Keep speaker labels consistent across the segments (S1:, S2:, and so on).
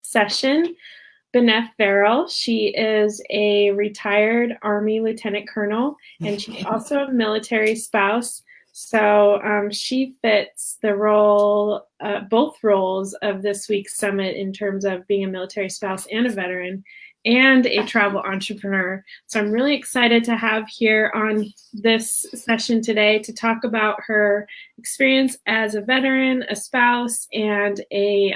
S1: session Beneth Farrell. She is a retired Army Lieutenant Colonel, and she's also a military spouse. So she fits the role, both roles of this week's summit in terms of being a military spouse and a veteran and a travel entrepreneur. So I'm really excited to have here on this session today to talk about her experience as a veteran, a spouse, and a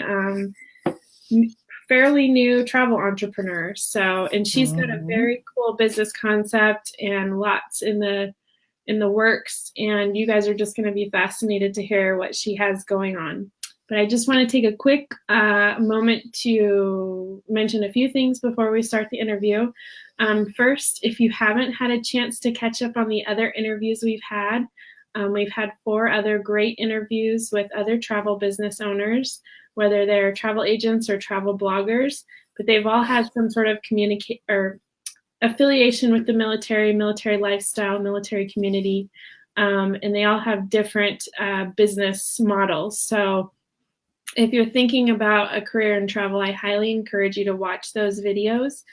S1: fairly new travel entrepreneur. So, and she's got a very cool business concept and lots in the works, and you guys are just going to be fascinated to hear what she has going on. But I just want to take a quick moment to mention a few things before we start the interview. First, if you haven't had a chance to catch up on the other interviews we've had 4 other great interviews with other travel business owners, whether they're travel agents or travel bloggers, but they've all had some sort of affiliation with the military lifestyle, military community, and they all have different business models. So if you're thinking about a career in travel, I highly encourage you to watch those videos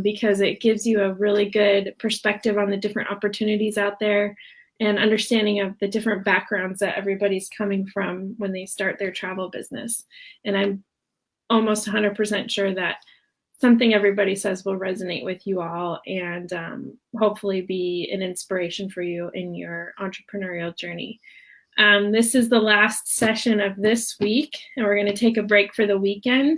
S1: because it gives you a really good perspective on the different opportunities out there and understanding of the different backgrounds that everybody's coming from when they start their travel business. And I'm almost 100% sure that something everybody says will resonate with you all and hopefully be an inspiration for you in your entrepreneurial journey. This is the last session of this week, and we're going to take a break for the weekend.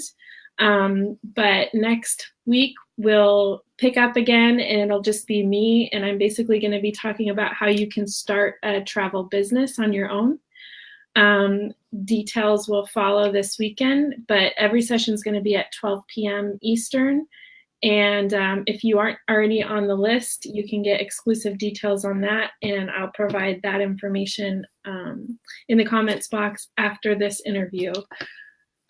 S1: But next week, we'll pick up again, and it'll just be me, and I'm basically going to be talking about how you can start a travel business on your own. Details will follow this weekend, but every session is going to be at 12 p.m. Eastern. And if you aren't already on the list, you can get exclusive details on that, and I'll provide that information in the comments box after this interview.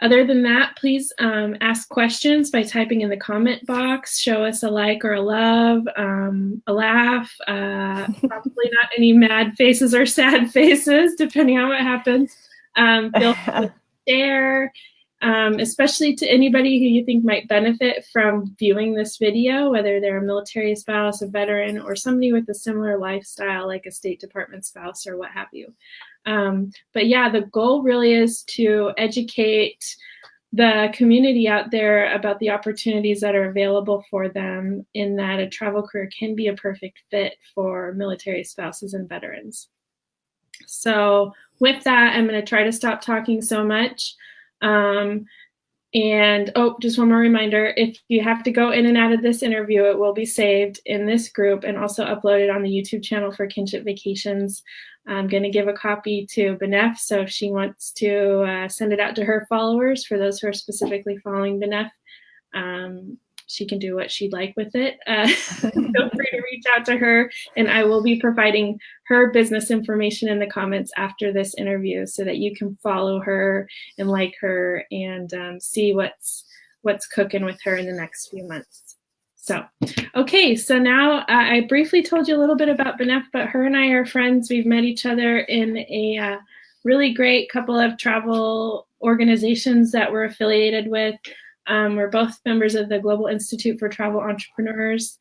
S1: Other than that, please ask questions by typing in the comment box. Show us a like or a love, a laugh, probably not any mad faces or sad faces, depending on what happens. Feel free to share, especially to anybody who you think might benefit from viewing this video, whether they're a military spouse, a veteran, or somebody with a similar lifestyle like a State Department spouse or what have you. But yeah, the goal really is to educate the community out there about the opportunities that are available for them, in that a travel career can be a perfect fit for military spouses and veterans. So with that, I'm going to try to stop talking so much. And just one more reminder, if you have to go in and out of this interview, it will be saved in this group and also uploaded on the YouTube channel for Kinship Vacations. I'm going to give a copy to Beneth, so if she wants to send it out to her followers, for those who are specifically following Beneth, she can do what she'd like with it. Feel free to reach out to her, and I will be providing her business information in the comments after this interview so that you can follow her and like her and see what's cooking with her in the next few months. So, okay, so now I briefly told you a little bit about Beneth, but her and I are friends. We've met each other in a really great couple of travel organizations that we're affiliated with. We're both members of the Global Institute for Travel Entrepreneurs,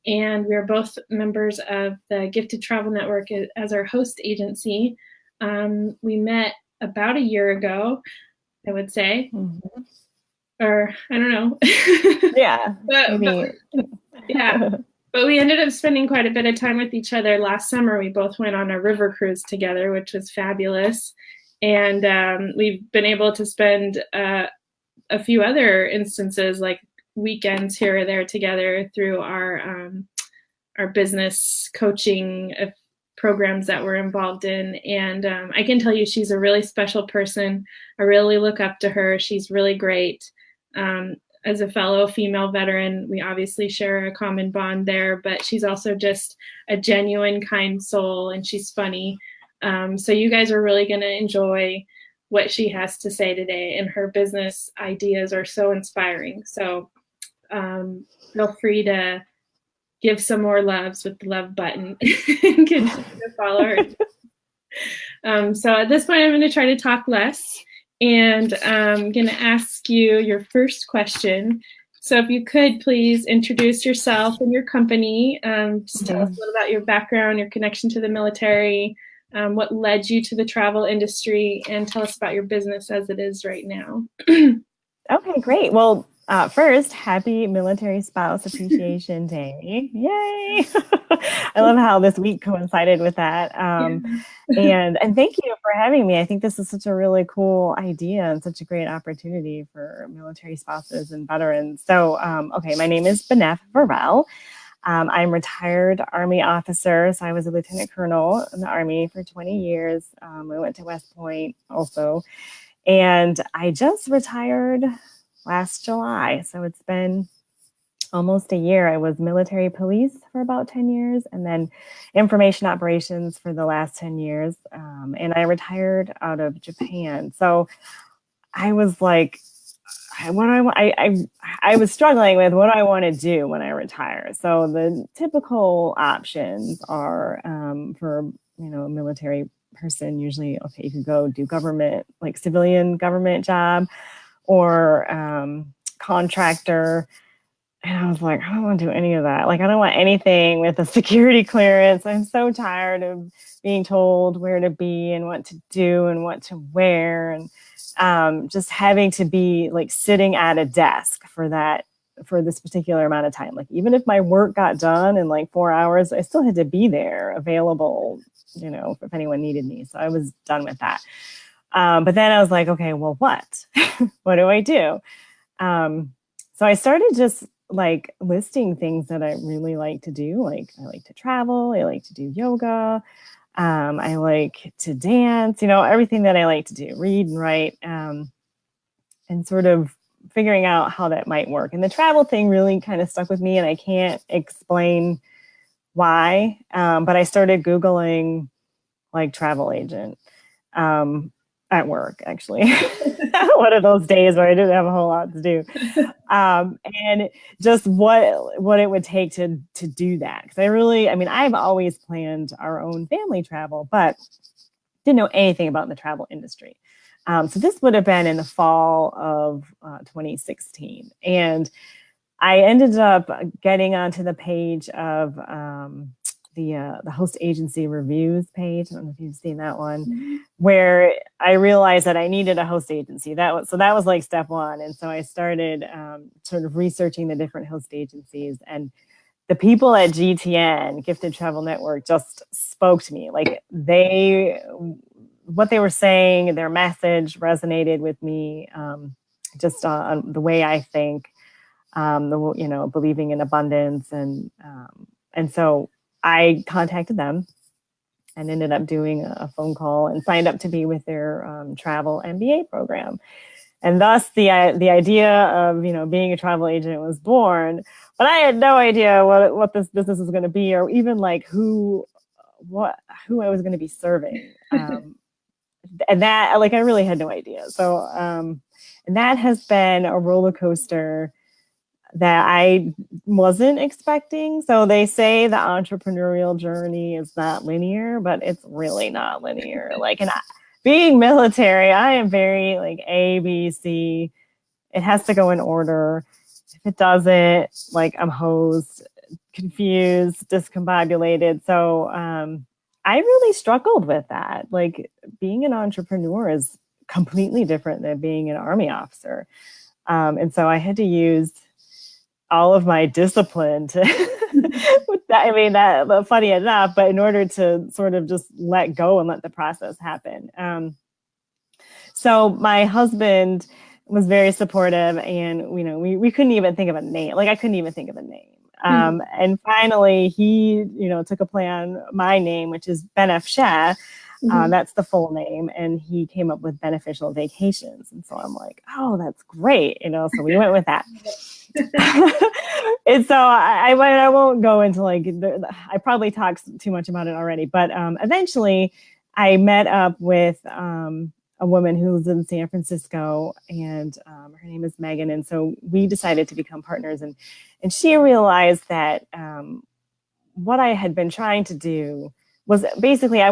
S1: and we're both members of the Gifted Travel Network as our host agency. We met about a year ago, I would say, or I don't know.
S2: Yeah,
S1: but we ended up spending quite a bit of time with each other last summer. We both went on a river cruise together, which was fabulous, and we've been able to spend a few other instances, like weekends here or there together through our business coaching programs that we're involved in. And I can tell you she's a really special person. I really look up to her. She's really great. As a fellow female veteran, we obviously share a common bond there, but she's also just a genuine, kind soul, and she's funny. So you guys are really going to enjoy what she has to say today, and her business ideas are so inspiring. So feel free to give some more loves with the love button and continue to follow her. So at this point, I'm going to try to talk less And I'm going to ask you your first question. So if you could please introduce yourself and your company, just tell us a little about your background, your connection to the military, what led you to the travel industry, and tell us about your business as it is right now.
S2: Okay, great. Well, first, happy Military Spouse Appreciation Day. Yay! I love how this week coincided with that. And thank you for having me. I think this is such a really cool idea and such a great opportunity for military spouses and veterans. So, okay, my name is Benef Varel. I'm a retired Army officer. So I was a lieutenant colonel in the Army for 20 years. I went to West Point also. And I just retired last July. So it's been almost a year. I was military police for about 10 years and then information operations for the last 10 years. And I retired out of Japan. So I was like, I was struggling with what do I want to do when I retire. So the typical options are for a military person, usually, okay, you could go do government, like civilian government job or contractor. And I was like, I don't want to do any of that. Like, I don't want anything with a security clearance. I'm so tired of being told where to be and what to do and what to wear. And just having to be like sitting at a desk for this particular amount of time. Like, even if my work got done in like 4 hours, I still had to be there available, if anyone needed me. So I was done with that. But then I was like, okay, well, what? What do I do? So I started just like listing things that I really like to do. Like, I like to travel. I like to do yoga. I like to dance, everything that I like to do, read and write, and sort of figuring out how that might work. And the travel thing really kind of stuck with me, and I can't explain why. But I started Googling like travel agent at work, actually. One of those days where I didn't have a whole lot to do. And just what it would take to do that. Because I've always planned our own family travel, but didn't know anything about the travel industry. So this would have been in the fall of 2016. And I ended up getting onto the page of the host agency reviews page. I don't know if you've seen that one, where I realized that I needed a host agency. That was like step one. And so I started sort of researching the different host agencies, and the people at GTN, Gifted Travel Network, just spoke to me. Like, what they were saying, their message resonated with me, just on the way I think, believing in abundance. And so I contacted them and ended up doing a phone call and signed up to be with their travel MBA program. And thus the idea of, being a travel agent was born, but I had no idea what this business was going to be, or even like who I was going to be serving. And that, like, I really had no idea. So, and that has been a roller coaster that I wasn't expecting. So they say the entrepreneurial journey is not linear, but it's really not linear. Like, being military, I am very like A, B, C. It has to go in order. If it doesn't, like, I'm hosed, confused, discombobulated. So I really struggled with that. Like, being an entrepreneur is completely different than being an Army officer. And so I had to use all of my discipline to with that. That funny enough, but in order to sort of just let go and let the process happen. So my husband was very supportive, and we couldn't even think of a name. Like, I couldn't even think of a name. And finally he, took a play on my name, which is Benef Shah. That's the full name. And he came up with Beneficial Vacations. And so I'm like, oh, that's great. So we went with that. And so I won't go into like, I probably talked too much about it already, but eventually I met up with a woman who lives in San Francisco, and her name is Megan. And so we decided to become partners, and she realized that what I had been trying to do was basically, I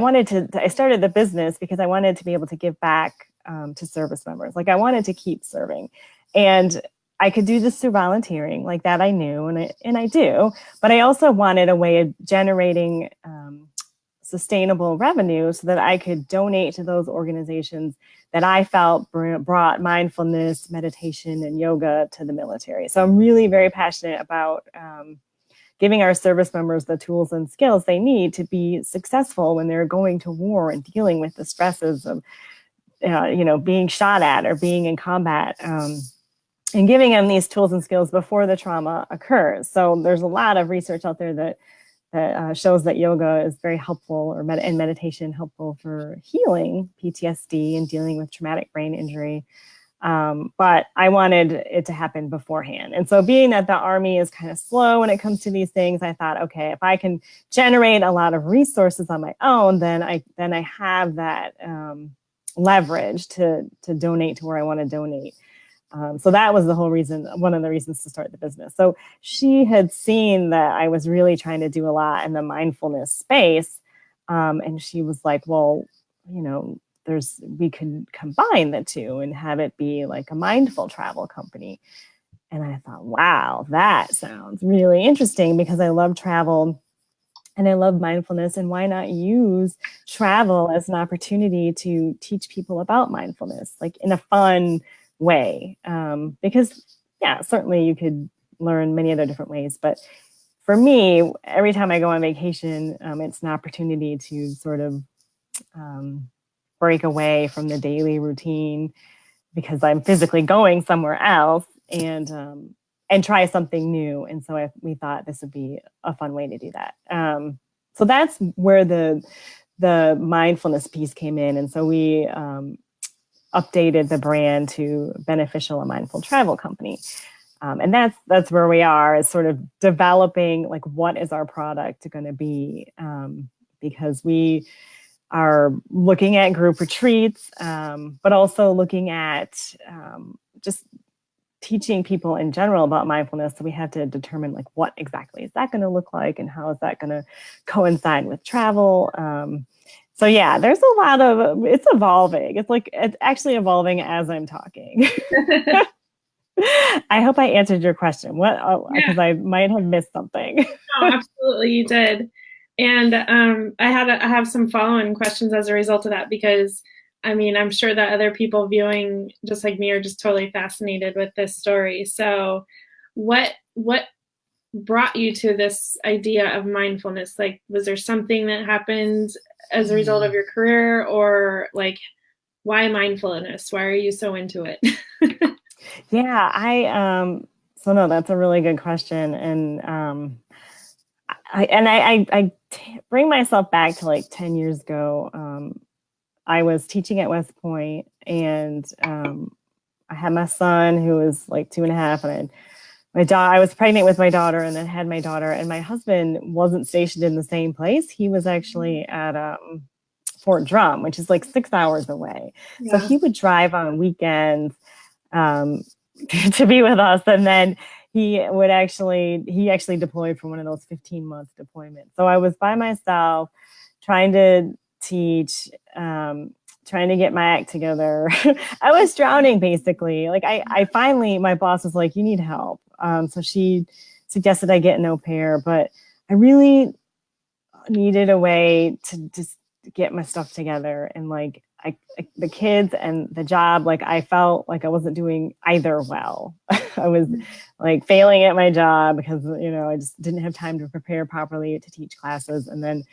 S2: started the business because I wanted to be able to give back to service members. Like I wanted to keep serving, and I could do this through volunteering, like that I knew, and I do. But I also wanted a way of generating sustainable revenue so that I could donate to those organizations that I felt brought mindfulness, meditation, and yoga to the military. So I'm really very passionate about giving our service members the tools and skills they need to be successful when they're going to war and dealing with the stresses of, being shot at or being in combat, and giving them these tools and skills before the trauma occurs. So there's a lot of research out there that shows that yoga is very helpful, and meditation helpful for healing PTSD and dealing with traumatic brain injury. But I wanted it to happen beforehand. And so being that the Army is kind of slow when it comes to these things, I thought, okay, if I can generate a lot of resources on my own, then I have that leverage to donate to where I want to donate. So that was the whole reason, one of the reasons to start the business. So she had seen that I was really trying to do a lot in the mindfulness space. And she was like, well, we could combine the two and have it be like a mindful travel company. And I thought, wow, that sounds really interesting, because I love travel and I love mindfulness. And why not use travel as an opportunity to teach people about mindfulness, like in a fun way? Because certainly you could learn many other different ways, but for me, every time I go on vacation, it's an opportunity to sort of break away from the daily routine, because I'm physically going somewhere else, and try something new. And so we thought this would be a fun way to do that. So that's where the mindfulness piece came in. And so we updated the brand to Beneficial, a Mindful Travel Company. And that's where we are, is sort of developing, like, what is our product going to be? Because we are looking at group retreats, but also looking at just teaching people in general about mindfulness. So we have to determine, like, what exactly is that going to look like, and how is that going to coincide with travel? So yeah, there's a lot of, it's evolving. It's actually evolving as I'm talking. I hope I answered your question. Because I might have missed something.
S1: No, absolutely, you did. And I have some follow-on questions as a result of that, because I mean, I'm sure that other people viewing just like me are just totally fascinated with this story. So what brought you to this idea of mindfulness? Like, was there something that happened as a result of your career, or like, why mindfulness? Why are you so into it?
S2: Yeah, so no, that's a really good question. And I bring myself back to like 10 years ago. I was teaching at West Point, and I had my son, who was like 2.5, and I was pregnant with my daughter, and then had my daughter, and my husband wasn't stationed in the same place. He was actually at Fort Drum, which is like 6 hours away. Yeah. So he would drive on weekends to be with us, and then he actually deployed for one of those 15-month deployments. So I was by myself, trying to teach, trying to get my act together. I was drowning, basically. Like I finally, my boss was like, "You need help." So she suggested I get an au pair, but I really needed a way to just get my stuff together. And like the kids and the job, like I felt like I wasn't doing either well. I was like failing at my job because, I just didn't have time to prepare properly to teach classes. And then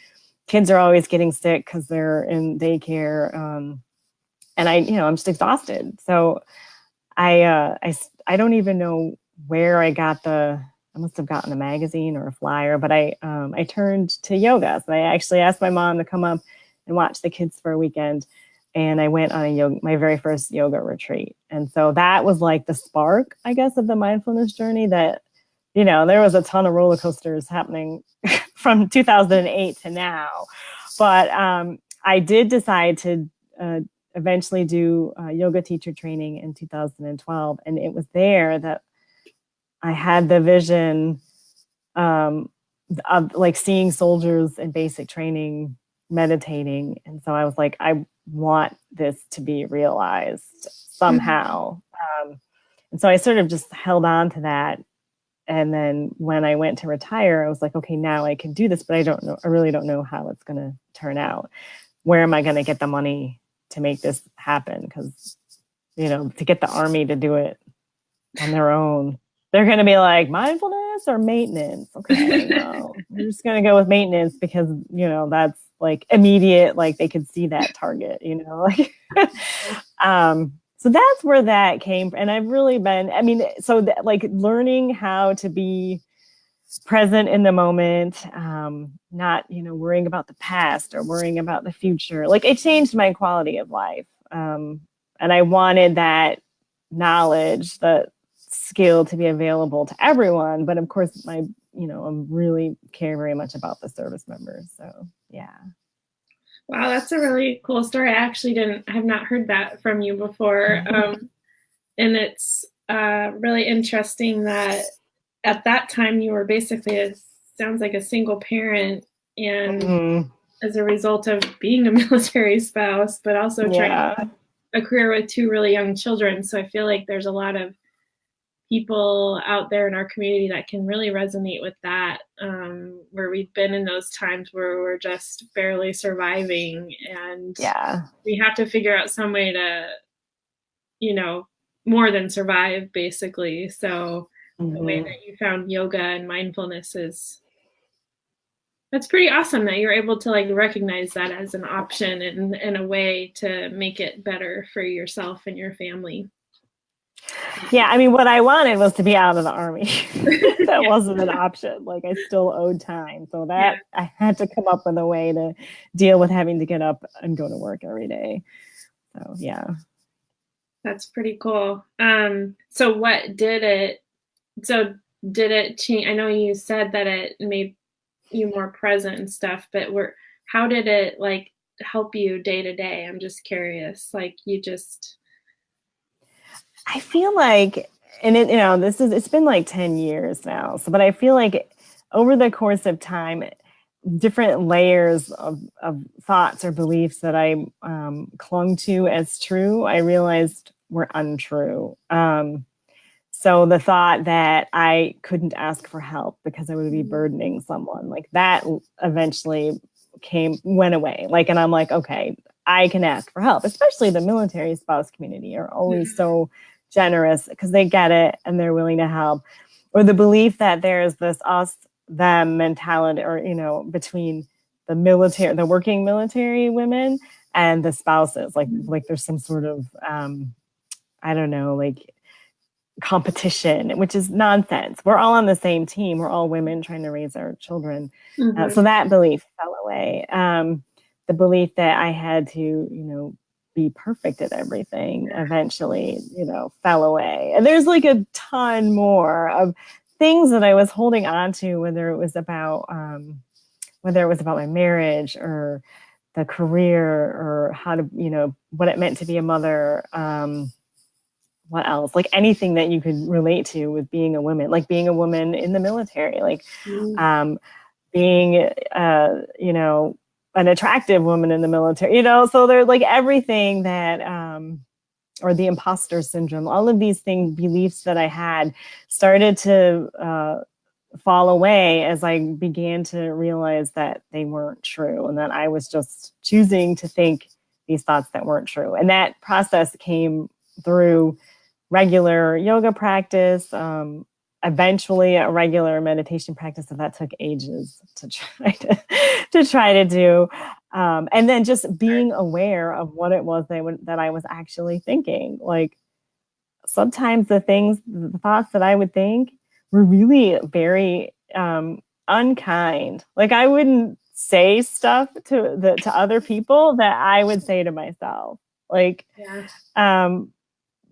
S2: kids are always getting sick because they're in daycare. And I'm just exhausted. So I don't even know where I got I must have gotten a magazine or a flyer, but I turned to yoga. So I actually asked my mom to come up and watch the kids for a weekend. And I went on my very first yoga retreat. And so that was like the spark, I guess, of the mindfulness journey. That, there was a ton of roller coasters happening from 2008 to now. But I did decide to eventually do yoga teacher training in 2012. And it was there that I had the vision of like seeing soldiers in basic training meditating. And so I was like, I want this to be realized somehow. And so I sort of just held on to that. And then when I went to retire, I was like, okay, now I can do this, but I really don't know how it's going to turn out. Where am I going to get the money to make this happen? Because, to get the Army to do it on their own, they're going to be like, mindfulness or maintenance? Okay, well, we're just going to go with maintenance because, that's like immediate, like they could see that target, like, so that's where that came from. And I've really been, like learning how to be present in the moment, not, worrying about the past or worrying about the future. Like it changed my quality of life. And I wanted that knowledge, that skill to be available to everyone. But of course, I really care very much about the service members. So, yeah.
S1: Wow, that's a really cool story. I actually have not heard that from you before. And it's really interesting that at that time you were basically, sounds like a single parent, and as a result of being a military spouse, but also trying to have a career with 2 really young children. So I feel like there's a lot of people out there in our community that can really resonate with that, where we've been in those times where we're just barely surviving, and we have to figure out some way to, more than survive, basically. So the way that you found yoga and mindfulness that's pretty awesome that you're able to like recognize that as an option and a way to make it better for yourself and your family.
S2: Yeah, what I wanted was to be out of the Army. That wasn't an option. Like I still owed time. So that I had to come up with a way to deal with having to get up and go to work every day. So yeah.
S1: That's pretty cool. So did it change? I know you said that it made you more present and stuff, but how did it like help you day to day? I'm just curious. Like
S2: I feel like, and it's been like 10 years now. So, but I feel like over the course of time, different layers of thoughts or beliefs that I clung to as true, I realized were untrue. So the thought that I couldn't ask for help because I would be burdening someone, like that eventually went away. Like, and I'm like, okay, I can ask for help, especially the military spouse community are always so generous because they get it and they're willing to help. Or the belief that there's this us, them mentality, or, between the working military women and the spouses, like there's some sort of, I don't know, like competition, which is nonsense. We're all on the same team. We're all women trying to raise our children. So that belief fell away. The belief that I had to, be perfect at everything eventually, fell away. And there's like a ton more of things that I was holding on to, whether it was about my marriage or the career or how to, what it meant to be a mother. What else? Like anything that you could relate to with being a woman, like being a woman in the military, like being, an attractive woman in the military, so they're like everything that, or the imposter syndrome, all of these beliefs that I had started to fall away as I began to realize that they weren't true and that I was just choosing to think these thoughts that weren't true. And that process came through regular yoga practice, eventually a regular meditation practice, and that took ages to try to do. And then just being aware of what it was that I was actually thinking. Like sometimes the thoughts that I would think were really very unkind. Like I wouldn't say stuff to other people that I would say to myself. Like,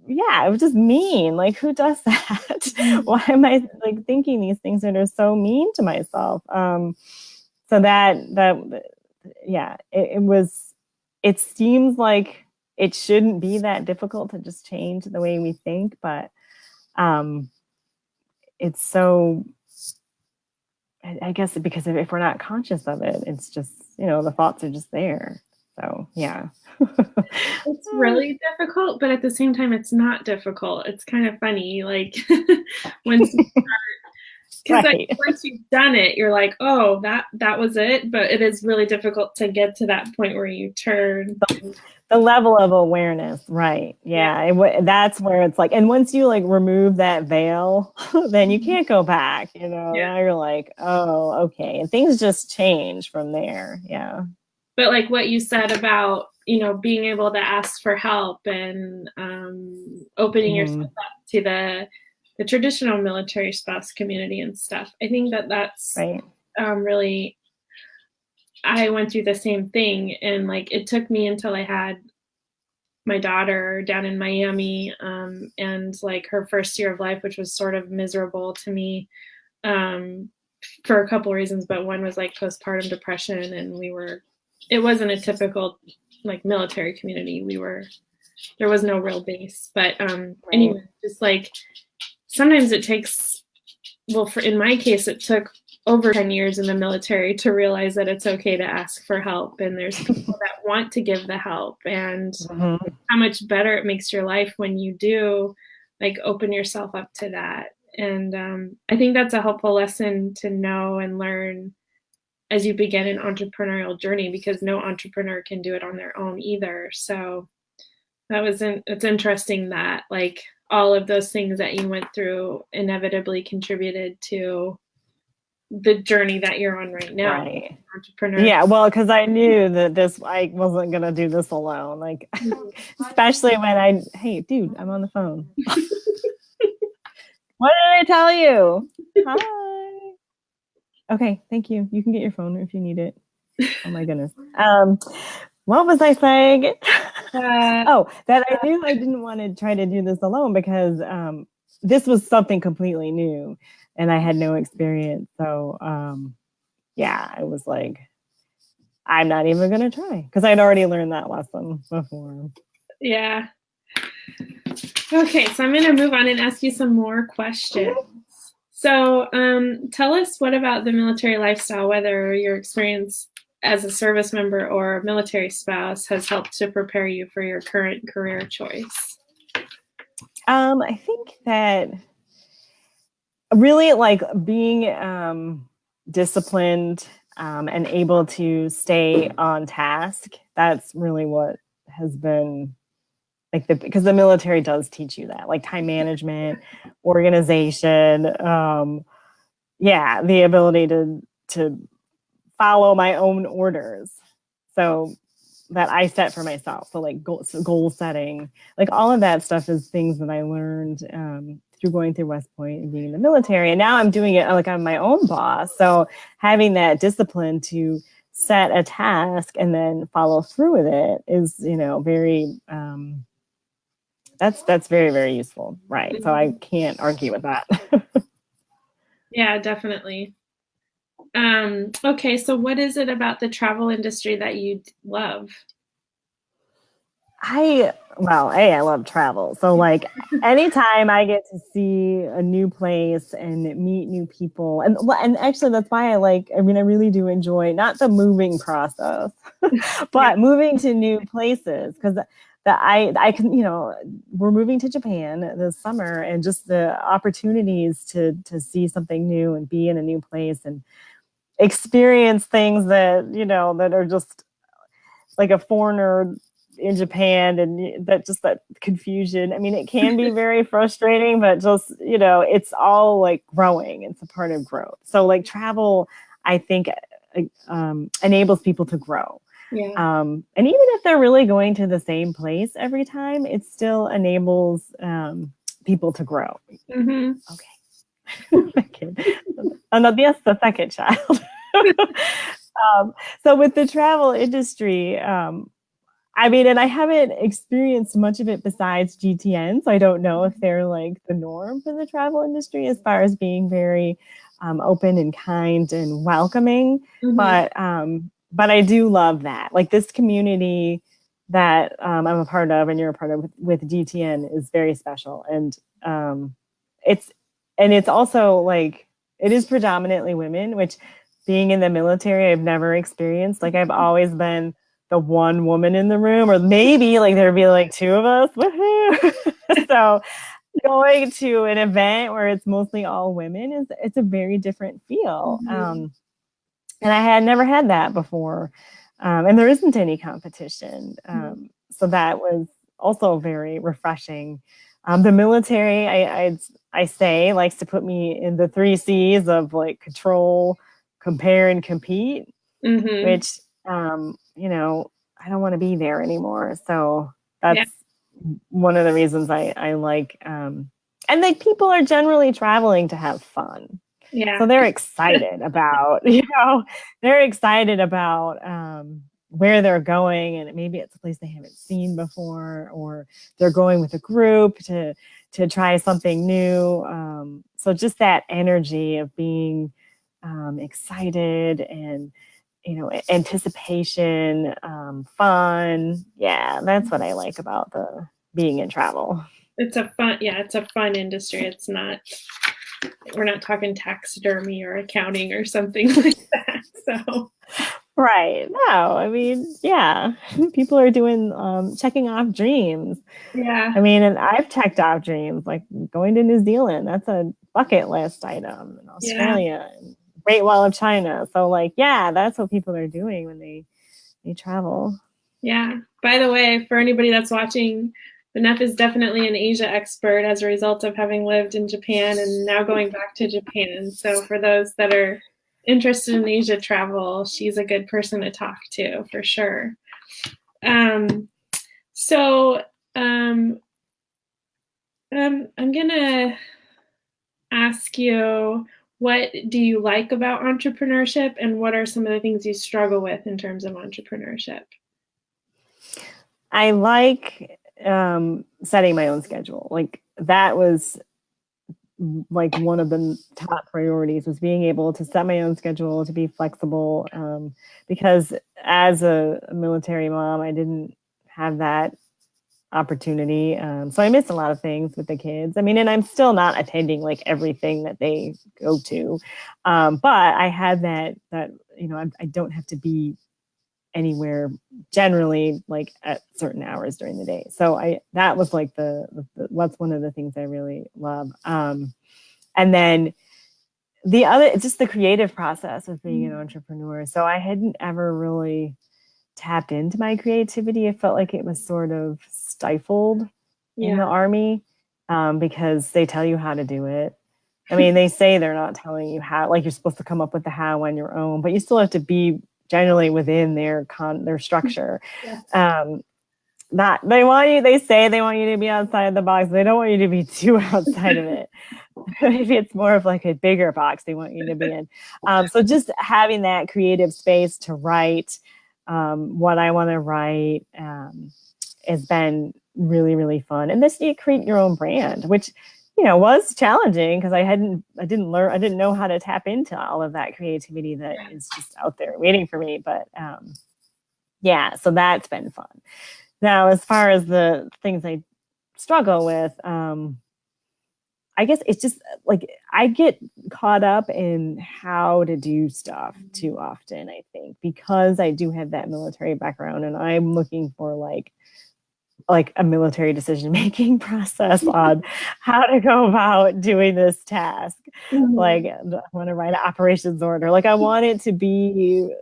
S2: it was just mean. Like, who does that? Why am I like thinking these things that are so mean to myself? So it seems like it shouldn't be that difficult to just change the way we think, but it's so I guess because if we're not conscious of it, it's just, the thoughts are just there. So, yeah.
S1: It's really difficult, but at the same time, it's not difficult. It's kind of funny, like once you because
S2: Right.
S1: once you've done it, you're like, oh, that was it. But it is really difficult to get to that point where you turn.
S2: The level of awareness, right? Yeah, that's where it's like, and once you like remove that veil, then you can't go back. Now you're like, oh, okay, and things just change from there. Yeah.
S1: But like what you said about being able to ask for help and opening yourself up to the traditional military spouse community and stuff. I think that's
S2: right.
S1: Really, I went through the same thing, and like it took me until I had my daughter down in Miami, and like her first year of life, which was sort of miserable to me for a couple of reasons, but one was like postpartum depression, and it wasn't a typical like military community. There was no real base, but anyway, just like sometimes it takes, in my case, it took over 10 years in the military to realize that it's okay to ask for help, and there's people that want to give the help, and how much better it makes your life when you do like open yourself up to that. And I think that's a helpful lesson to know and learn as you begin an entrepreneurial journey, because no entrepreneur can do it on their own either. So it's interesting that like all of those things that you went through inevitably contributed to the journey that you're on right now.
S2: Right.
S1: Entrepreneur.
S2: Yeah, well, because I knew that I wasn't gonna do this alone. Like, especially when hey, dude, I'm on the phone. What did I tell you? Hi. Okay, thank you. You can get your phone if you need it. Oh my goodness. What was I saying? That I knew I didn't want to try to do this alone because this was something completely new and I had no experience. So yeah, I was like, I'm not even going to try because I'd already learned that lesson before.
S1: Yeah. Okay, so I'm going to move on and ask you some more questions. So tell us, what about the military lifestyle, whether your experience as a service member or military spouse has helped to prepare you for your current career choice?
S2: I think that really like being disciplined and able to stay on task, that's really what has been like because the military does teach you that, like time management, organization, the ability to follow my own orders. So that I set for myself. So like goal setting, like all of that stuff is things that I learned through going through West Point and being in the military. And now I'm doing it like I'm my own boss. So having that discipline to set a task and then follow through with it is, very, that's very, very useful. Right. So I can't argue with that.
S1: Yeah, definitely. Okay, so what is it about the travel industry that you love?
S2: I love travel. So like anytime I get to see a new place and meet new people, and actually that's why I really do enjoy not the moving process, but moving to new places, because that I can, we're moving to Japan this summer, and just the opportunities to see something new and be in a new place and experience things that, that are just like a foreigner in Japan, and that confusion. I mean, it can be very frustrating, but just, it's all like growing. It's a part of growth. So like travel, I think, enables people to grow.
S1: Yeah.
S2: And even if they're really going to the same place every time, it still enables people to grow.
S1: Mm-hmm.
S2: Okay. Oh no, that's the second child. So with the travel industry, I mean, and I haven't experienced much of it besides GTN, so I don't know if they're like the norm for the travel industry as far as being very open and kind and welcoming. Mm-hmm. But I do love that. Like this community that I'm a part of, and you're a part of with GTN, is very special, and it's also like it is predominantly women, which being in the military, I've never experienced. Like I've always been the one woman in the room, or maybe like there'd be like two of us. Woohoo! So going to an event where it's mostly all women it's a very different feel. And I had never had that before. And there isn't any competition. So that was also very refreshing. The military, I say, likes to put me in the 3 C's of like control, compare, and compete, which, you know, I don't want to be there anymore. So that's one of the reasons I like, and like people are generally traveling to have fun.
S1: Yeah.
S2: So they're excited about, you know, they're excited about where they're going, and maybe it's a place they haven't seen before, or they're going with a group to try something new. So just that energy of being excited and, you know, anticipation, fun. Yeah, that's what I like about the being in travel.
S1: It's a fun industry. It's not, we're not talking taxidermy or accounting or something like that. So
S2: right. No, I mean, yeah, people are doing checking off dreams.
S1: Yeah.
S2: I mean, and I've checked off dreams, like going to New Zealand. That's a bucket list item. In Australia, and Great Wall of China. So like, yeah, that's what people are doing when they travel.
S1: Yeah. By the way, for anybody that's watching, Benef is definitely an Asia expert as a result of having lived in Japan and now going back to Japan. So for those that are interested in Asia travel, she's a good person to talk to for sure. So I'm gonna ask you, what do you like about entrepreneurship, and what are some of the things you struggle with in terms of entrepreneurship?
S2: I like setting my own schedule. Like that was like one of the top priorities, was being able to set my own schedule, to be flexible, because as a military mom, I didn't have that opportunity. So I missed a lot of things with the kids. I mean, and I'm still not attending like everything that they go to. But I had that, you know, I don't have to be anywhere generally like at certain hours during the day. So that was like that's one of the things I really love. And then the other, just the creative process of being an entrepreneur. So I hadn't ever really tapped into my creativity. It felt like it was sort of stifled in the Army, because they tell you how to do it. I mean, they say they're not telling you how, like you're supposed to come up with the how on your own, but you still have to be generally within their structure. They say they want you to be outside the box. They don't want you to be too outside of it. Maybe it's more of like a bigger box they want you to be in. So just having that creative space to write what I want to write has been really, really fun. And this, you create your own brand, which, you know, was challenging because I didn't know how to tap into all of that creativity that is just out there waiting for me. But yeah, so that's been fun. Now, as far as the things I struggle with, I guess it's just like I get caught up in how to do stuff too often, I think, because I do have that military background and I'm looking for like a military decision-making process on how to go about doing this task. Like I want to write an operations order. Like I want it to be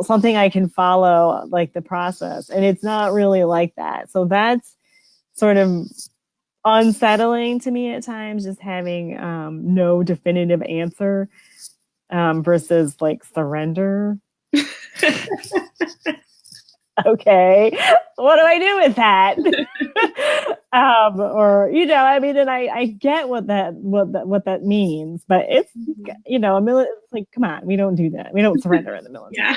S2: something I can follow, like the process. And it's not really like that. So that's sort of unsettling to me at times, just having no definitive answer versus like surrender. Okay, what do I do with that? Or, you know, I mean, and I get what that means, but it's, you know, it's like, come on, we don't do that. We don't surrender in the military.
S1: Yeah,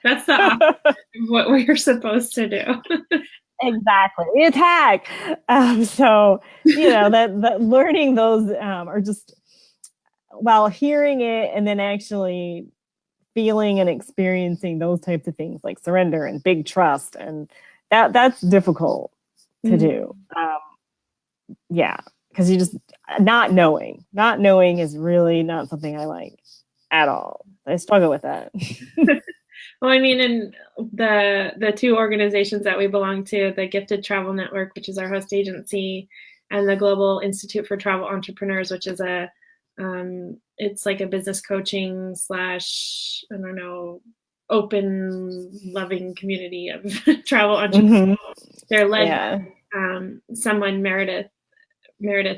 S1: that's the opposite of what we're supposed to do.
S2: Exactly, we attack. So, you know, that learning those are just, while hearing it and then actually feeling and experiencing those types of things like surrender and big trust, and that's difficult to do. Yeah, because you just not knowing is really not something I like at all. I struggle with that.
S1: Well, I mean, in the two organizations that we belong to, the Gifted Travel Network, which is our host agency, and the Global Institute for Travel Entrepreneurs, which is it's like a business coaching slash, I don't know, open, loving community of travel entrepreneurs. They're led by someone, Meredith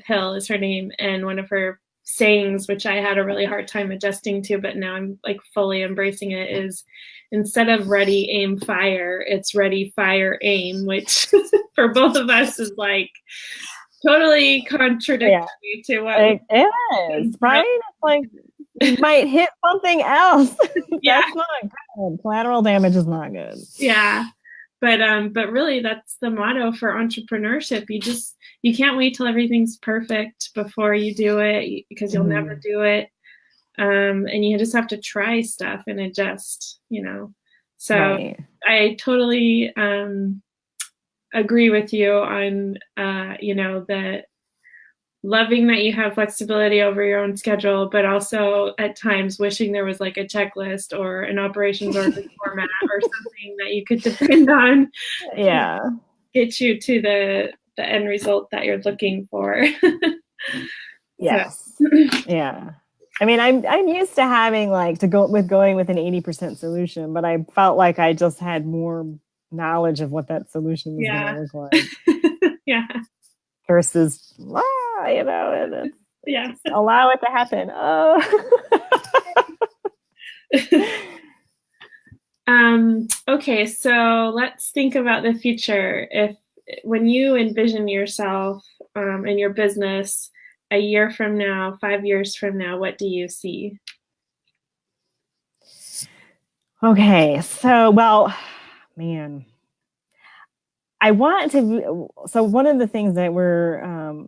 S1: Hill is her name, and one of her sayings, which I had a really hard time adjusting to, but now I'm like fully embracing it, is instead of ready, aim, fire, it's ready, fire, aim, which for both of us is like totally contradictory to what
S2: it is, right? It's like you might hit something else. That's not good. Collateral damage is not good.
S1: Yeah. But really that's the motto for entrepreneurship. You can't wait till everything's perfect before you do it, because you'll never do it. And you just have to try stuff and adjust, So I totally agree with you on, that loving that you have flexibility over your own schedule, but also at times wishing there was like a checklist or an operations or format or something that you could depend on.
S2: Yeah.
S1: Get you to the end result that you're looking for.
S2: Yes. Yeah. I mean, I'm used to having going with an 80% solution, but I felt like I just had more knowledge of what that solution was going to look like.
S1: Yeah.
S2: Versus, allow it to happen.
S1: Okay, so let's think about the future. When you envision yourself and your business a year from now, 5 years from now, what do you see?
S2: Okay, so, man, I want to. So one of the things that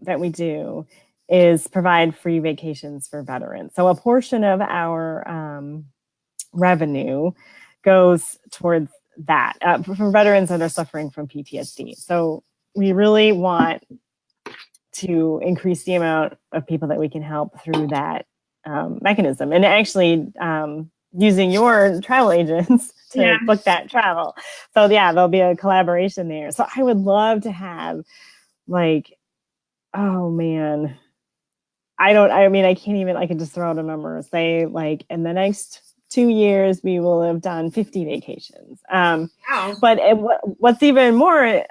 S2: that we do is provide free vacations for veterans. So a portion of our revenue goes towards that for veterans that are suffering from PTSD. So we really want to increase the amount of people that we can help through that mechanism, and actually using your travel agents to book that travel. So there'll be a collaboration there. So I would love to have oh man, I can just throw out a number, say in the next 2 years, we will have done 50 vacations.
S1: Wow.
S2: But what's even more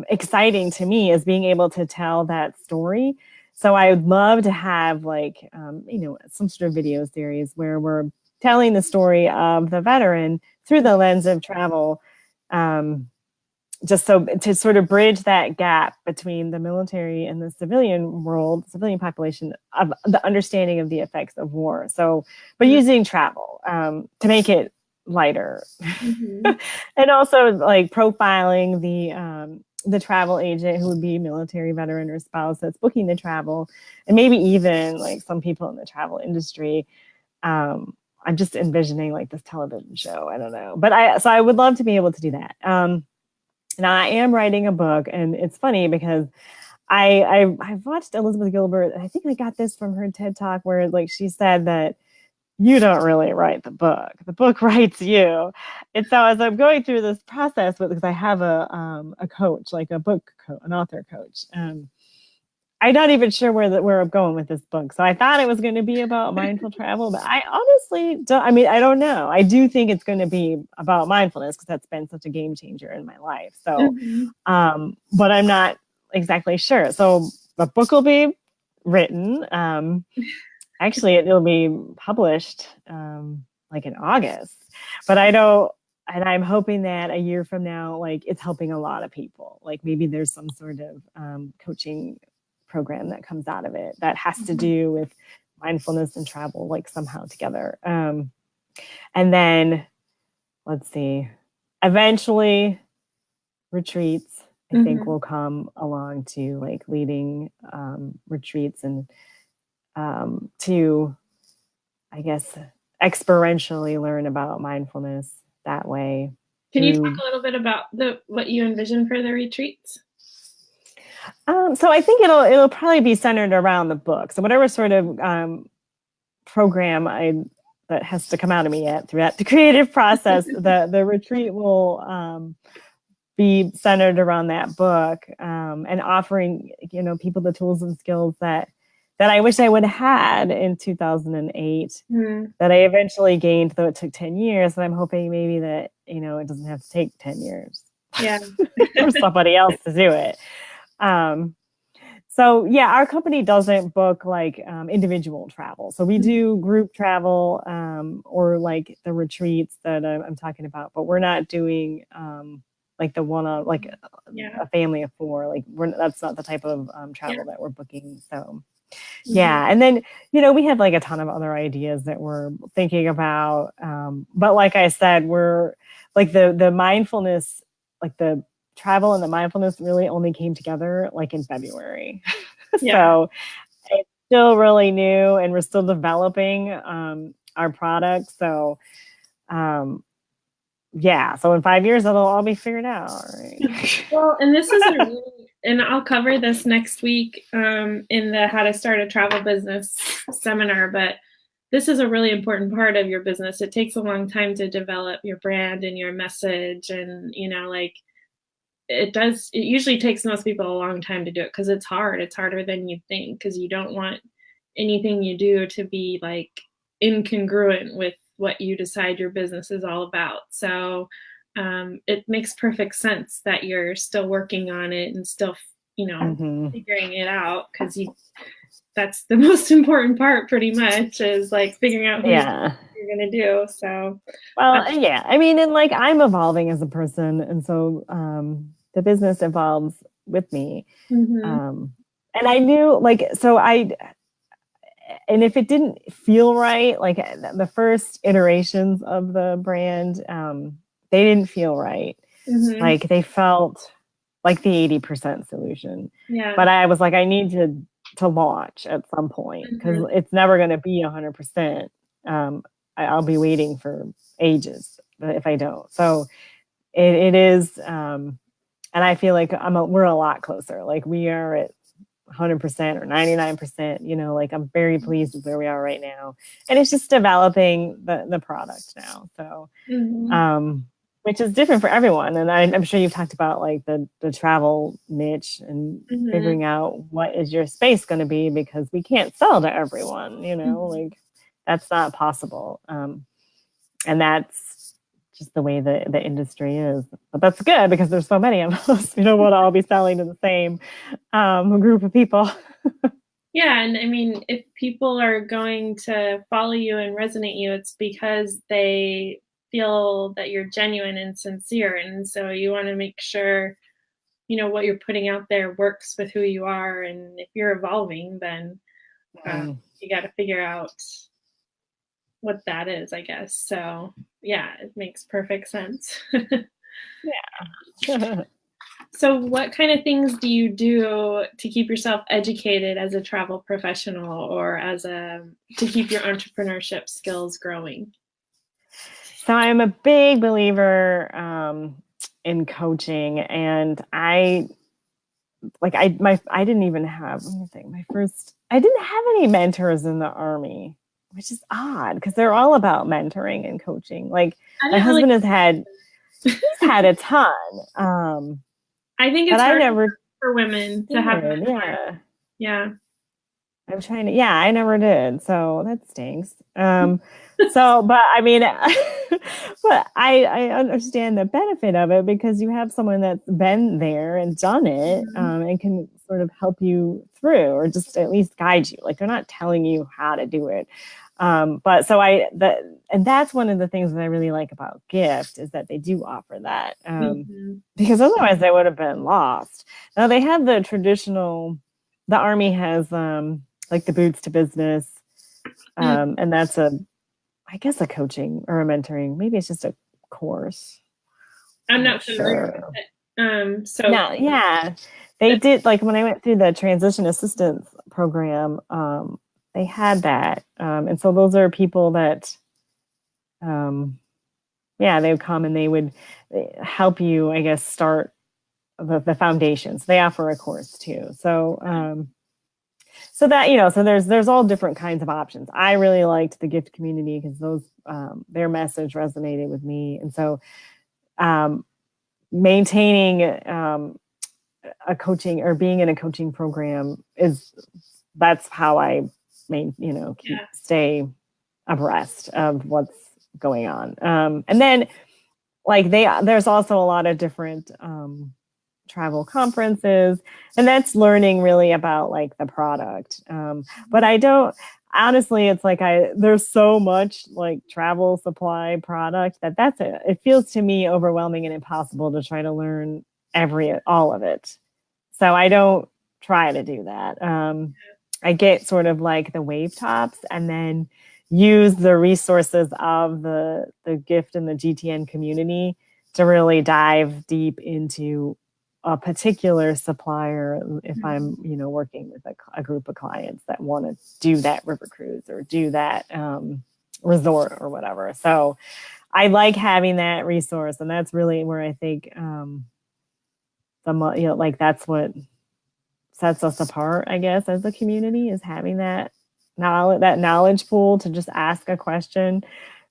S2: exciting to me is being able to tell that story. So I would love to have some sort of video series where we're telling the story of the veteran through the lens of travel, just so to sort of bridge that gap between the military and the civilian population of the understanding of the effects of war. So, but using travel to make it lighter, and also profiling the travel agent who would be military veteran or spouse that's booking the travel, and maybe even some people in the travel industry. I'm just envisioning this television show. I don't know, but I would love to be able to do that. Now I am writing a book, and it's funny because I've watched Elizabeth Gilbert, and I think I got this from her TED Talk where she said that you don't really write the book writes you. And so as I'm going through this process, because I have a coach, an author coach, I'm not even sure where I'm going with this book. So I thought it was going to be about mindful travel, but I honestly don't. I mean, I don't know. I do think it's going to be about mindfulness because that's been such a game changer in my life. So, but I'm not exactly sure. So the book will be written. Actually, it'll be published in August. But I don't. And I'm hoping that a year from now, it's helping a lot of people. Maybe there's some sort of coaching program that comes out of it that has to do with mindfulness and travel, somehow together. And then let's see, eventually retreats, I think will come along to leading retreats and to, I guess, experientially learn about mindfulness that way.
S1: Can you talk a little bit about what you envision for the retreats?
S2: So I think it'll probably be centered around the book. So whatever sort of program that has to come out of me yet throughout the creative process, the retreat will be centered around that book, and offering people the tools and skills that I wish I would have had in 2008 that I eventually gained, though it took 10 years. And I'm hoping maybe that it doesn't have to take 10 years for somebody else to do it. So yeah, our company doesn't book like individual travel. So we do group travel, or like the retreats that I'm talking about, but we're not doing like the one on like a family of 4. Like that's not the type of travel that we're booking. So yeah. And then, we have like a ton of other ideas that we're thinking about. But like I said, we're like the mindfulness, like the travel and the mindfulness really only came together like in February. So it's still really new and we're still developing our product. So so in 5 years it'll all be figured out. Right?
S1: Well, and this is and I'll cover this next week in the How to Start a Travel Business seminar, but this is a really important part of your business. It takes a long time to develop your brand and your message, and it usually takes most people a long time to do it because it's hard. It's harder than you think, because you don't want anything you do to be like incongruent with what you decide your business is all about. So it makes perfect sense that you're still working on it and still, figuring it out, because that's the most important part, pretty much, is like figuring out who you're going to do. So,
S2: I mean, and like I'm evolving as a person, and so the business evolves with me. And I knew and if it didn't feel right, like the first iterations of the brand, they didn't feel right. Like they felt like the 80% solution. But I was like, I need to launch at some point, because it's never going to be 100%. I'll be waiting for ages if I don't. So it is, and I feel like we're a lot closer. Like we are at 100% or 99%, like I'm very pleased with where we are right now. And it's just developing the product now. So, which is different for everyone. And I'm sure you've talked about like the travel niche and figuring out what is your space going to be, because we can't sell to everyone, like that's not possible. And that's just the way the industry is. But that's good, because there's so many of us. We don't want to all be selling to the same group of people.
S1: Yeah, and I mean, if people are going to follow you and resonate you, it's because they feel that you're genuine and sincere. And so you want to make sure, what you're putting out there works with who you are. And if you're evolving, then you got to figure out what that is, I guess. So yeah, it makes perfect sense.
S2: Yeah.
S1: So what kind of things do you do to keep yourself educated as a travel professional, or to keep your entrepreneurship skills growing?
S2: So I'm a big believer in coaching, and I didn't even have, let me think, I didn't have any mentors in the Army, which is odd, because they're all about mentoring and coaching. Like my husband he's had a ton.
S1: I think it's hard for women to have
S2: mentors.
S1: Yeah.
S2: I'm trying to, I never did. So that stinks. But I mean, but I understand the benefit of it, because you have someone that's been there and done it, and can sort of help you through, or just at least guide you. Like they're not telling you how to do it. And that's one of the things that I really like about Gift, is that they do offer that, because otherwise they would have been lost. Now they have the traditional, the Army has like the Boots to Business, and that's I guess a coaching or a mentoring. Maybe it's just a course.
S1: I'm not familiar with it. So
S2: no, they did, like when I went through the transition assistance program, they had that. And so those are people that, they would come and they would help you, I guess, start the foundations. They offer a course too. So so that, so there's all different kinds of options. I really liked the gift community because those their message resonated with me. And so maintaining a coaching or being in a coaching program that's how I stay abreast of what's going on. And then there's also a lot of different travel conferences, and that's learning really about like the product. But I don't, honestly, it's like there's so much like travel supply product that's it. It feels to me overwhelming and impossible to try to learn all of it. So I don't try to do that. I get sort of like the wave tops and then use the resources of the gift and the GTN community to really dive deep into a particular supplier if I'm, working with a group of clients that want to do that river cruise or do that resort or whatever. So I like having that resource, and that's really where I think that's what sets us apart, I guess, as a community, is having that knowledge pool to just ask a question,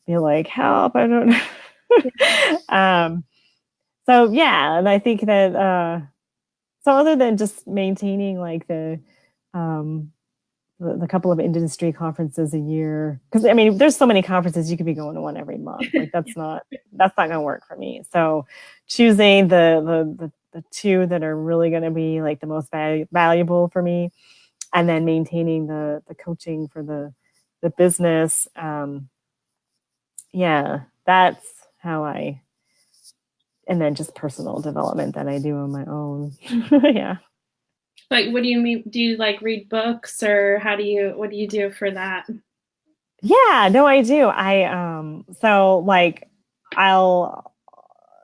S2: be like, help, I don't know. So yeah, and I think that so other than just maintaining like the couple of industry conferences a year, because I mean, there's so many conferences, you could be going to one every month. Like that's not going to work for me. So choosing the two that are really going to be like the most valuable for me, and then maintaining the coaching for the business. Yeah, that's how and then just personal development that I do on my own. Yeah.
S1: Like, what do you mean? Do you like read books, or what do you do for that?
S2: Yeah, no, I do. So like I'll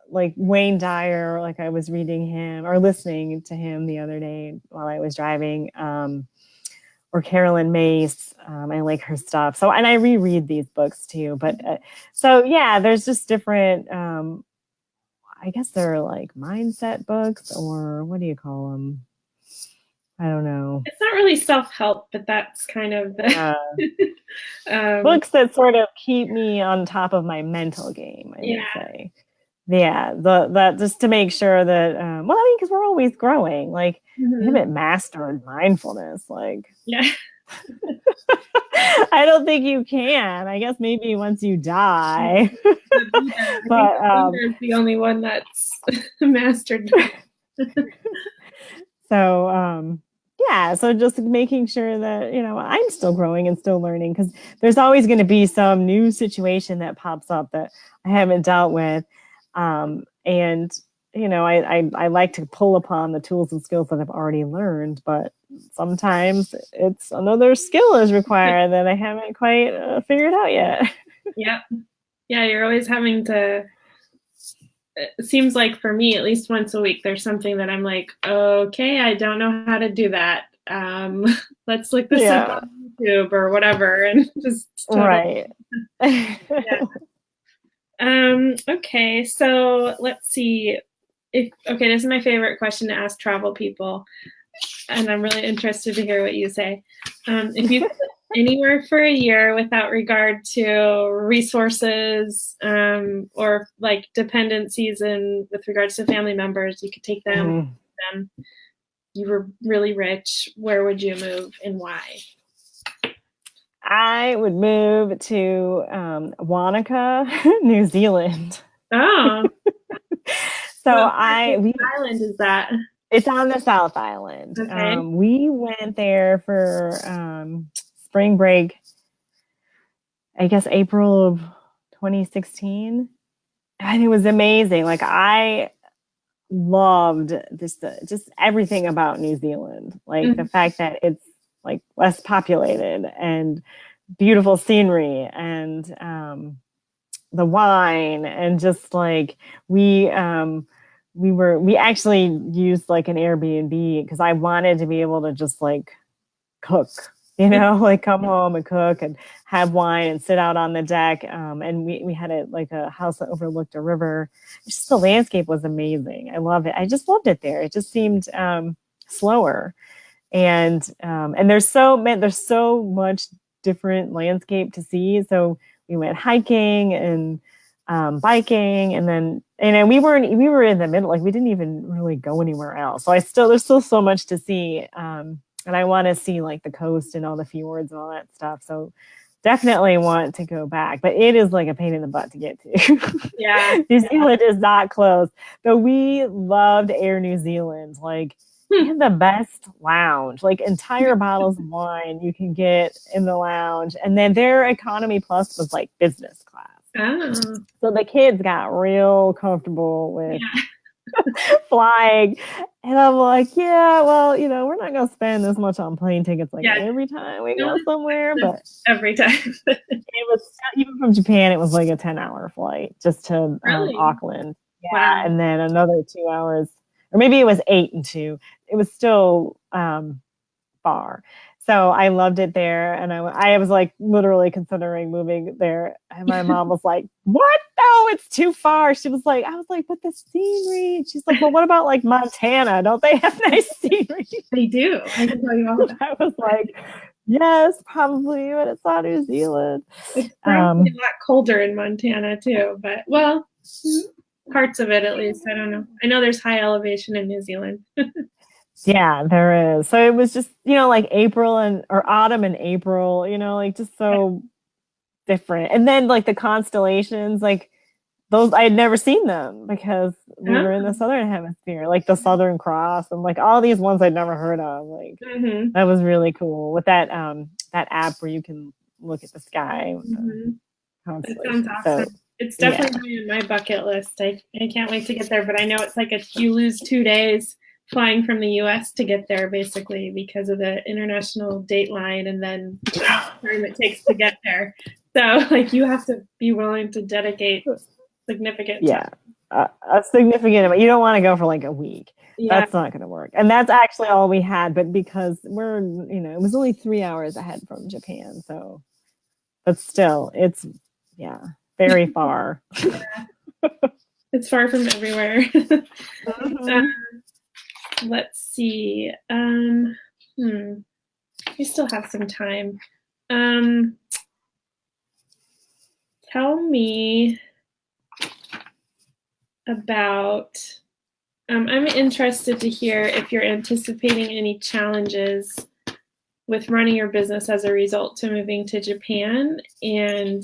S2: like Wayne Dyer, like I was reading him or listening to him the other day while I was driving, or Carolyn Mace. I like her stuff. So, and I reread these books too, but so yeah, there's just different, I guess they're like mindset books, or what do you call them? I don't know.
S1: It's not really self-help, but that's kind of the
S2: books that sort of keep me on top of my mental game, I would say. Yeah, that just to make sure that, well, I mean, because we're always growing. Like, we haven't mastered mindfulness. Like, I don't think you can. I guess maybe once you die.
S1: But there's the only one that's mastered.
S2: So, yeah, so just making sure that, I'm still growing and still learning, because there's always going to be some new situation that pops up that I haven't dealt with. And, I like to pull upon the tools and skills that I've already learned, but sometimes it's another skill is required that I haven't quite figured out yet.
S1: Yeah. Yeah, you're always having to. It seems like for me, at least once a week, there's something that I'm like, okay, I don't know how to do that. Let's look this up on YouTube or whatever, and just
S2: right.
S1: Okay, so let's see. This is my favorite question to ask travel people, and I'm really interested to hear what you say. If you anywhere for a year without regard to resources or like dependencies and with regards to family members, you could take them. You were really rich. Where would you move and why?
S2: I would move to Wanaka, New Zealand.
S1: Oh.
S2: So
S1: what island is that?
S2: It's on the South Island.
S1: Okay.
S2: We went there for spring break, I guess April of 2016. And it was amazing. Like, I loved just everything about New Zealand. Like the fact that it's like less populated and beautiful scenery and the wine, and just like we actually used like an Airbnb because I wanted to be able to just like cook, like come home and cook and have wine and sit out on the deck. And we had a house that overlooked a river. It's just the landscape was amazing. I love it. I just loved it there. It just seemed slower. And there's so much different landscape to see. So we went hiking and biking, and then we were in the middle, like we didn't even really go anywhere else. So there's still so much to see. And I want to see like the coast and all the fjords and all that stuff. So definitely want to go back, but it is like a pain in the butt to get to.
S1: Yeah.
S2: New Zealand is not close, but we loved Air New Zealand. Like, they had the best lounge, like entire bottles of wine you can get in the lounge. And then their economy plus was like business class.
S1: Oh.
S2: So the kids got real comfortable with flying. And I'm like, yeah, well, we're not going to spend this much on plane tickets every time we go somewhere. But
S1: every time.
S2: It was, even from Japan, it was like a 10-hour flight just to Auckland. Yeah. Wow. And then another 2 hours. Or maybe it was 8 and 2. It was still far. So I loved it there. And I was like literally considering moving there. And my mom was like, what? No, it's too far. I was like, but the scenery. She's like, well, what about like Montana? Don't they have nice scenery?
S1: They do. I can tell you all that.
S2: I was like, yes, probably, but it's not New Zealand.
S1: It's probably a lot colder in Montana too, but parts of it at least. I don't know. I know there's high elevation in New Zealand.
S2: Yeah, there is. So it was just, like April or autumn and April, like just so different. And then like the constellations, like those, I had never seen them because we were in the Southern Hemisphere, like the Southern Cross and like all these ones I'd never heard of. Like that was really cool with that app where you can look at the sky. With the constellations. That sounds awesome.
S1: So, it's definitely on my bucket list. I can't wait to get there, but I know it's like you lose 2 days flying from the U.S. to get there, basically, because of the international date line and then the time it takes to get there. So, like, you have to be willing to dedicate significant time.
S2: A significant amount. You don't want to go for like a week. Yeah. That's not going to work. And that's actually all we had. But because we're, it was only 3 hours ahead from Japan. So, but still, it's, very far.
S1: It's far from everywhere. Let's see. We still have some time. Tell me about, I'm interested to hear if you're anticipating any challenges with running your business as a result to moving to Japan, and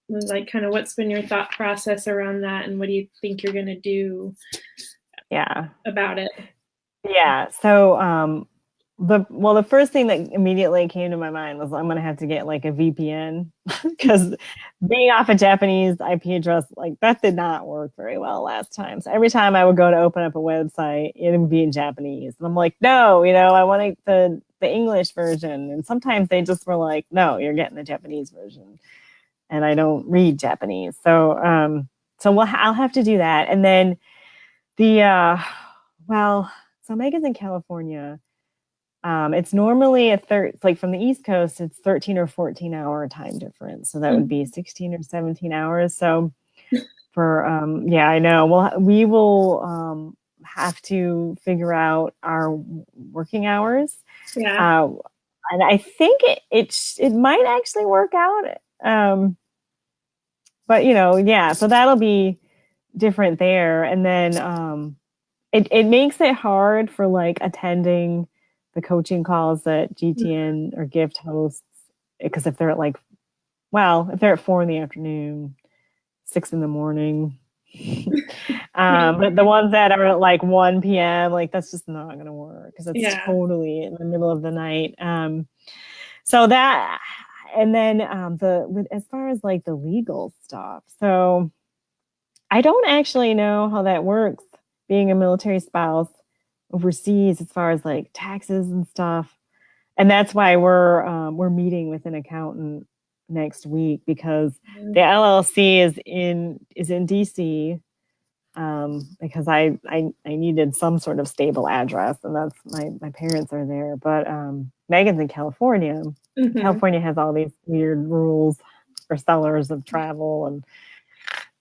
S1: like kind of what's been your thought process around that, and what do you think you're going to do about it?
S2: Yeah. So the first thing that immediately came to my mind was I'm going to have to get like a VPN because being off a Japanese IP address, like that did not work very well last time. So every time I would go to open up a website, it would be in Japanese. And I'm like, no, I want the English version. And sometimes they just were like, no, you're getting the Japanese version. And I don't read Japanese. So I'll have to do that. And then so Megan's in California. It's normally like from the East Coast, it's 13 or 14 hour time difference. So that would be 16 or 17 hours. So for, I know. Well, we will have to figure out our working hours. Yeah. And I think it might actually work out. But so that'll be different there. And then it makes it hard for like attending the coaching calls that GTN or Gift hosts, because if they're at if they're at 4 p.m, 6 a.m, but the ones that are at like 1 p.m, like that's just not going to work because it's totally in the middle of the night. So that, and then as far as like the legal stuff, so I don't actually know how that works being a military spouse overseas as far as like taxes and stuff. And that's why we're meeting with an accountant next week because the LLC is in DC, because I needed some sort of stable address, and that's my parents are there. But Megan's in California.
S1: Mhm.
S2: California has all these weird rules for sellers of travel,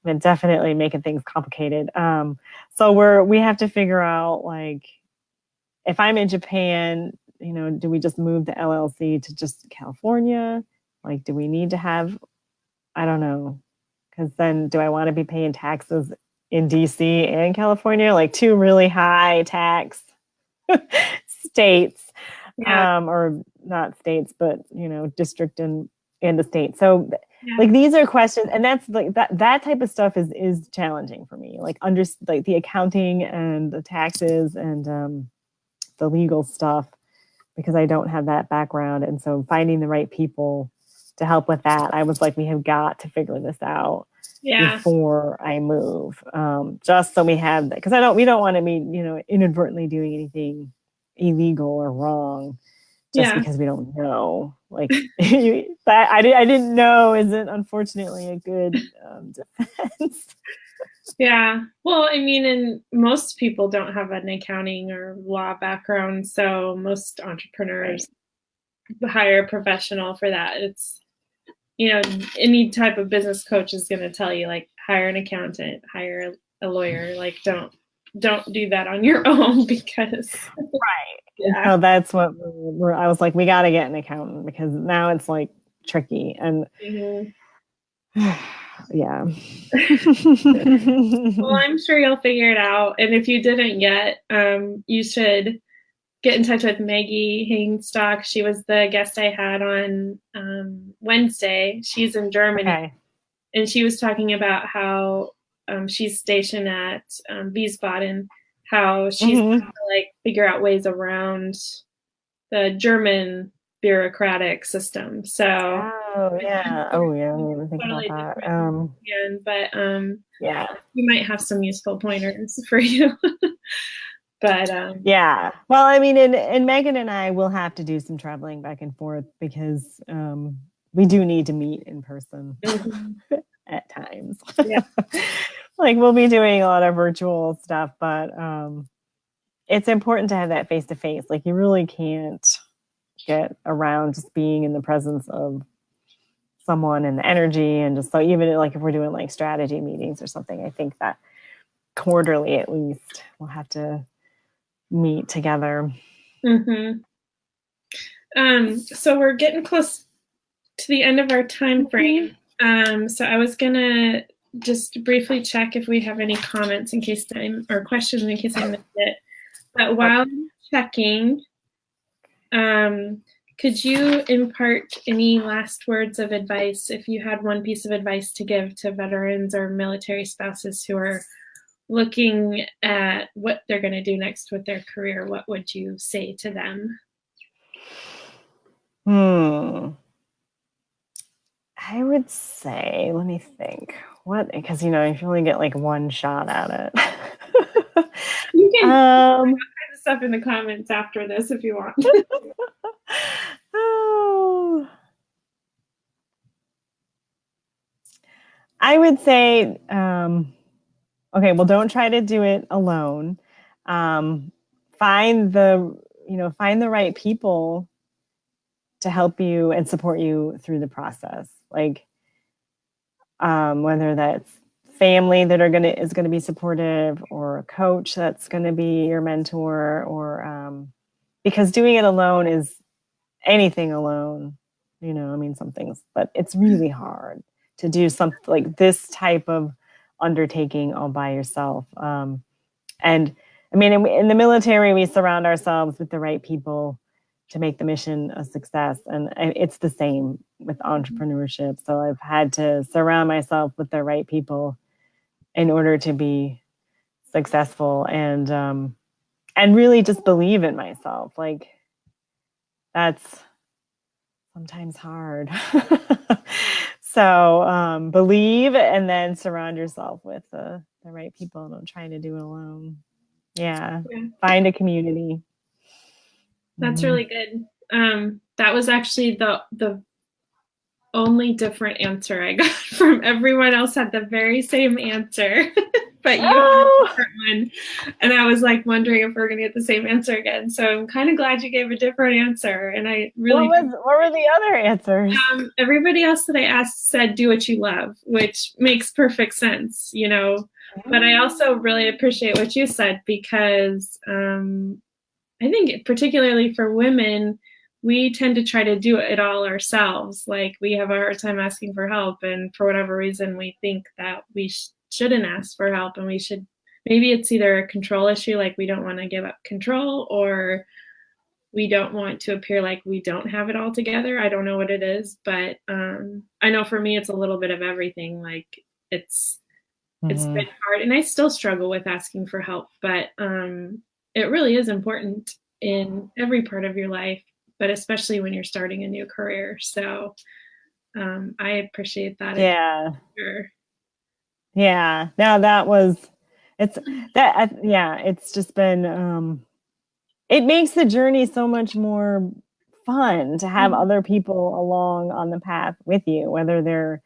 S2: and definitely making things complicated. So we have to figure out, like, if I'm in Japan, do we just move the LLC to just California? Like, do we need to have, I don't know, because then do I want to be paying taxes in DC and California, like two really high tax states, or not states, but district and the state. So like these are questions, and that's like that type of stuff is challenging for me. Like like the accounting and the taxes and the legal stuff, because I don't have that background. And so finding the right people to help with that, I was like, we have got to figure this out before I move, just so we have that, because we don't want to be inadvertently doing anything illegal or wrong just because we don't know. Like I didn't know isn't unfortunately a good defense.
S1: Yeah. Well, I mean, and most people don't have an accounting or law background, so most entrepreneurs hire a professional for that. It's, any type of business coach is going to tell you, like, hire an accountant, hire a lawyer. Like, don't do that on your own, because
S2: So that's what I was like, we got to get an accountant, because now it's like tricky. And yeah.
S1: Well, I'm sure you'll figure it out. And if you didn't yet, you should get in touch with Maggie Hainstock. She was the guest I had on Wednesday. She's in Germany. And she was talking about how she's stationed at Wiesbaden, how she's trying to, like, figure out ways around the German bureaucratic system. So
S2: I didn't even think about that.
S1: We might have some useful pointers for you. But
S2: well, I mean, and Megan and I will have to do some traveling back and forth, because we do need to meet in person at times. Like, we'll be doing a lot of virtual stuff, but it's important to have that face to face. Like, you really can't get around just being in the presence of someone and the energy. And just so, even like if we're doing like strategy meetings or something, I think that quarterly at least we'll have to meet together.
S1: So we're getting close to the end of our time frame. So I was gonna just briefly check if we have any comments or questions in case I missed it. But while I'm checking, could you impart any last words of advice, if you had one piece of advice to give to veterans or military spouses who are looking at what they're going to do next with their career? What would you say to them?
S2: I would say, let me think. Because you only get like one shot at it.
S1: You can put all kinds of stuff in the comments after this if you want.
S2: I would say, okay, well, don't try to do it alone. Find the right people to help you and support you through the process. Like, whether that's family that is going to be supportive, or a coach that's going to be your mentor, or because doing it alone is anything alone, some things, but it's really hard to do something like this type of undertaking all by yourself. And I mean, in the military, we surround ourselves with the right people to make the mission a success. And it's the same with entrepreneurship. So I've had to surround myself with the right people in order to be successful, and really just believe in myself. Like, that's sometimes hard. So believe, and then surround yourself with the right people. Don't try to do it alone. Find a community.
S1: That's really good. That was actually the only different answer I got from everyone else. Had the very same answer. but you have a different one. And I was like wondering if we're going to get the same answer again. So I'm kind of glad you gave a different answer. And I really.
S2: What were the other answers?
S1: Everybody else that I asked said do what you love, which makes perfect sense, you know. But I also really appreciate what you said, because I think particularly for women, we tend to try to do it all ourselves. Like, we have a hard time asking for help, and for whatever reason, we think that we shouldn't ask for help, and we should. Maybe it's either a control issue, like we don't want to give up control, or we don't want to appear like we don't have it all together. I don't know what it is, but I know for me, it's a little bit of everything. Like, it's been hard, and I still struggle with asking for help, but it really is important in every part of your life, but especially when you're starting a new career. So I appreciate that.
S2: Yeah.
S1: Sure.
S2: Yeah. No, it's just been, it makes the journey so much more fun to have other people along on the path with you, whether they're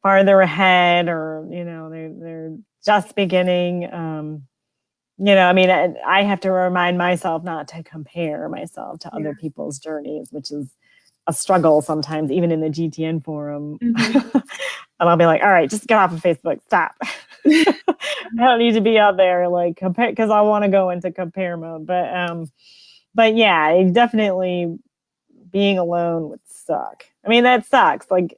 S2: farther ahead or, you know, they're just beginning. You know, I mean, I have to remind myself not to compare myself to other people's journeys, which is a struggle sometimes, even in the GTN forum. And I'll be like, all right, just get off of Facebook. Stop. I don't need to be out there like compare, because I want to go into compare mode. But yeah, it definitely, being alone would suck. I mean, that sucks. Like,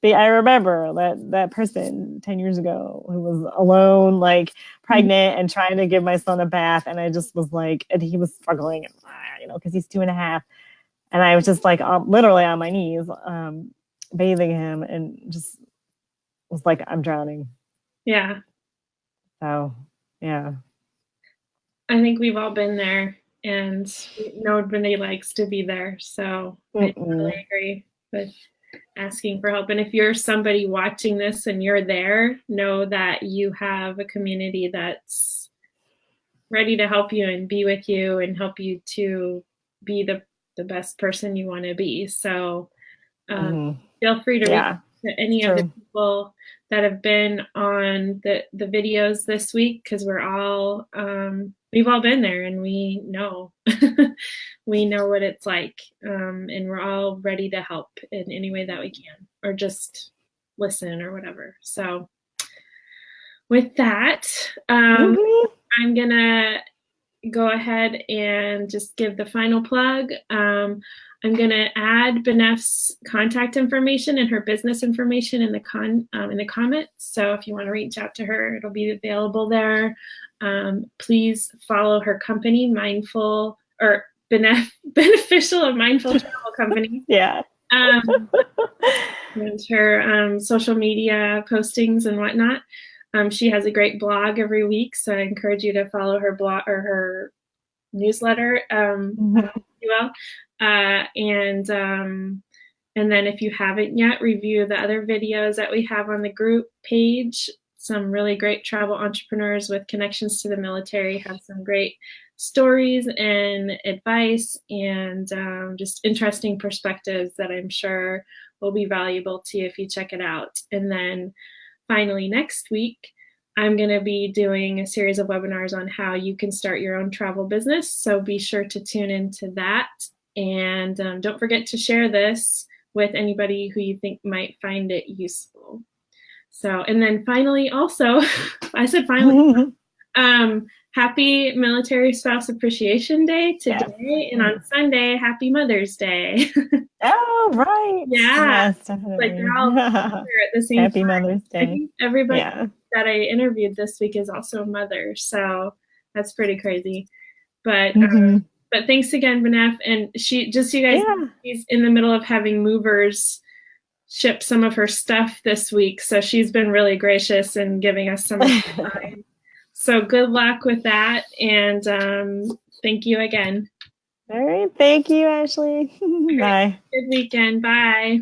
S2: I remember that person 10 years ago who was alone, like pregnant and trying to give my son a bath. And I just was like, and he was struggling, you know, because he's 2.5. And I was just like literally on my knees, bathing him, and just was like, I'm drowning.
S1: Yeah.
S2: So, yeah.
S1: I think we've all been there, and nobody likes to be there. So I really agree with asking for help. And if you're somebody watching this and you're there, know that you have a community that's ready to help you and be with you and help you to be the best person you want to be. So feel free to reach out to any of the people that have been on the videos this week, because we're all we've all been there, and we know we know what it's like, and we're all ready to help in any way that we can, or just listen or whatever. So with that, I'm gonna go ahead and just give the final plug. I'm going to add Benef's contact information and her business information in the comments. So if you want to reach out to her, it'll be available there. Please follow her company, Beneficial and Mindful Travel Company.
S2: Yeah.
S1: And her social media postings and whatnot. She has a great blog every week, so I encourage you to follow her blog or her newsletter as well. And then if you haven't yet, review the other videos that we have on the group page. Some really great travel entrepreneurs with connections to the military have some great stories and advice, and just interesting perspectives that I'm sure will be valuable to you if you check it out. And then finally, next week, I'm going to be doing a series of webinars on how you can start your own travel business. So be sure to tune into that. And don't forget to share this with anybody who you think might find it useful. So, and then finally, also, I said finally, happy Military Spouse Appreciation Day today. Yes. And on Sunday, happy Mother's Day.
S2: Oh, right.
S1: Yeah.
S2: Yes, definitely.
S1: Like they're all at the same
S2: happy
S1: time.
S2: Mother's Day.
S1: I think everybody that I interviewed this week is also a mother. So that's pretty crazy. But but thanks again, Benef. And she, just so you guys know, she's in the middle of having movers ship some of her stuff this week. So she's been really gracious in giving us some of her time. So good luck with that. And thank you again.
S2: All right. Thank you, Ashley. Bye.
S1: Good weekend. Bye.